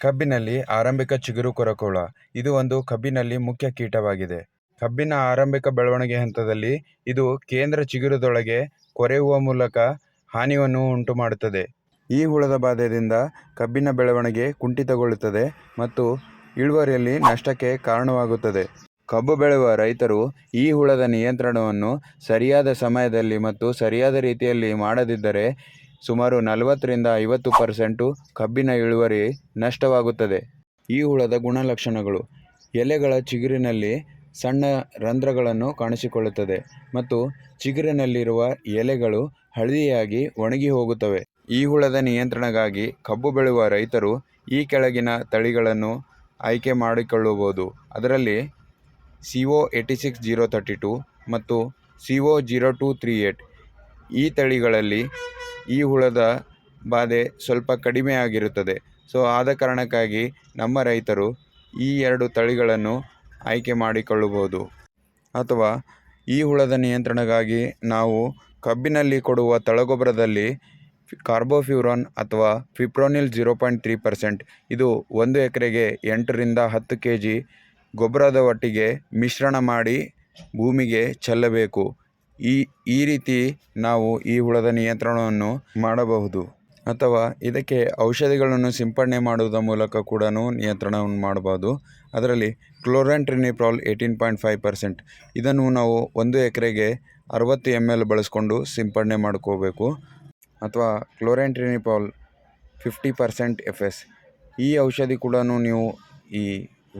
ಕಬ್ಬಿನಲ್ಲಿ ಆರಂಭಿಕ ಚಿಗುರು ಕೊರಕ ಹುಳ ಇದು ಒಂದು ಕಬ್ಬಿನಲ್ಲಿ ಮುಖ್ಯ ಕೀಟವಾಗಿದೆ. ಕಬ್ಬಿನ ಆರಂಭಿಕ ಬೆಳವಣಿಗೆ ಹಂತದಲ್ಲಿ ಇದು ಕೇಂದ್ರ ಚಿಗುರದೊಳಗೆ ಕೊರೆಯುವ ಮೂಲಕ ಹಾನಿಯನ್ನು ಉಂಟುಮಾಡುತ್ತದೆ. ಈ ಹುಳದ ಬಾಧೆಯಿಂದ ಕಬ್ಬಿನ ಬೆಳವಣಿಗೆ ಕುಂಠಿತಗೊಳ್ಳುತ್ತದೆ ಮತ್ತು ಇಳುವರಿಯಲ್ಲಿ ನಷ್ಟಕ್ಕೆ ಕಾರಣವಾಗುತ್ತದೆ. ಕಬ್ಬು ಬೆಳೆಯುವ ರೈತರು ಈ ಹುಳದ ನಿಯಂತ್ರಣವನ್ನು ಸರಿಯಾದ ಸಮಯದಲ್ಲಿ ಮತ್ತು ಸರಿಯಾದ ರೀತಿಯಲ್ಲಿ ಮಾಡದಿದ್ದರೆ ಸುಮಾರು 40-50% ಕಬ್ಬಿನ ಇಳುವರಿ ನಷ್ಟವಾಗುತ್ತದೆ. ಈ ಹುಳದ ಗುಣಲಕ್ಷಣಗಳು: ಎಲೆಗಳ ಚಿಗುರಿನಲ್ಲಿ ಸಣ್ಣ ರಂಧ್ರಗಳನ್ನು ಕಾಣಿಸಿಕೊಳ್ಳುತ್ತದೆ ಮತ್ತು ಚಿಗುರಿನಲ್ಲಿರುವ ಎಲೆಗಳು ಹಳದಿಯಾಗಿ ಒಣಗಿ ಹೋಗುತ್ತವೆ. ಈ ಹುಳದ ನಿಯಂತ್ರಣಕ್ಕಾಗಿ ಕಬ್ಬು ಬೆಳೆಯುವ ರೈತರು ಈ ಕೆಳಗಿನ ತಳಿಗಳನ್ನು ಆಯ್ಕೆ ಮಾಡಿಕೊಳ್ಳಬಹುದು. ಅದರಲ್ಲಿ CO 86032 ಮತ್ತು CO 0238. ಈ ತಳಿಗಳಲ್ಲಿ ಈ ಹುಳದ ಬಾಧೆ ಸ್ವಲ್ಪ ಕಡಿಮೆ ಆಗಿರುತ್ತದೆ. ಆದ ಕಾರಣಕ್ಕಾಗಿ ನಮ್ಮ ರೈತರು ಈ 2 ತಳಿಗಳನ್ನು ಆಯ್ಕೆ ಮಾಡಿಕೊಳ್ಳಬಹುದು. ಅಥವಾ ಈ ಹುಳದ ನಿಯಂತ್ರಣಕ್ಕಾಗಿ ನಾವು ಕಬ್ಬಿನಲ್ಲಿ ಕೊಡುವ ತಳಗೊಬ್ಬರದಲ್ಲಿ ಕಾರ್ಬೋಫ್ಯೂರಾನ್ ಅಥವಾ ಫಿಪ್ರೋನಿಲ್ 0.3%, ಇದು 1 ಎಕರೆಗೆ 8-10 kg ಗೊಬ್ಬರದ ಒಟ್ಟಿಗೆ ಮಿಶ್ರಣ ಮಾಡಿ ಭೂಮಿಗೆ ಚೆಲ್ಲಬೇಕು. ಈ ರೀತಿ ನಾವು ಈ ಹುಳದ ನಿಯಂತ್ರಣವನ್ನು ಮಾಡಬಹುದು. ಅಥವಾ ಇದಕ್ಕೆ ಔಷಧಿಗಳನ್ನು ಸಿಂಪಡಣೆ ಮಾಡುವುದರ ಮೂಲಕ ಕೂಡ ನಿಯಂತ್ರಣವನ್ನು ಮಾಡಬಹುದು. ಅದರಲ್ಲಿ ಕ್ಲೋರಾಂಟ್ರಿನಿಪ್ರಾಲ್ 18.5%, ಇದನ್ನು ನಾವು 1 ಎಕರೆಗೆ 60 ml ಬಳಸ್ಕೊಂಡು ಸಿಂಪಡಣೆ ಮಾಡ್ಕೋಬೇಕು. ಅಥವಾ ಕ್ಲೋರಾಂಟ್ರಿನಿಪ್ರಾಲ್ 50% FS, ಈ ಔಷಧಿ ಕೂಡ ನೀವು ಈ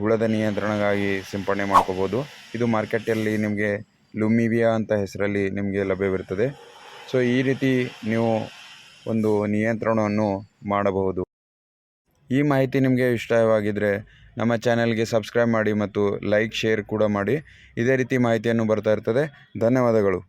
ಹುಳದ ನಿಯಂತ್ರಣಕ್ಕಾಗಿ ಸಿಂಪಡಣೆ ಮಾಡ್ಕೋಬೋದು. ಇದು ಮಾರ್ಕೆಟಲ್ಲಿ ನಿಮಗೆ ಲುಮಿವಿಯಾ ಅಂತ ಹೆಸರಲ್ಲಿ ನಿಮಗೆ ಲಭ್ಯವಿರುತ್ತದೆ. ಈ ರೀತಿ ನೀವು ಒಂದು ನಿಯಂತ್ರಣವನ್ನು ಮಾಡಬಹುದು. ಈ ಮಾಹಿತಿ ನಿಮಗೆ ಇಷ್ಟವಾಗಿದ್ದರೆ ನಮ್ಮ ಚಾನೆಲ್ಗೆ ಸಬ್ಸ್ಕ್ರೈಬ್ ಮಾಡಿ ಮತ್ತು ಲೈಕ್ ಶೇರ್ ಕೂಡ ಮಾಡಿ. ಇದೇ ರೀತಿ ಮಾಹಿತಿಯನ್ನು ಬರ್ತಾ ಇರ್ತದೆ. ಧನ್ಯವಾದಗಳು.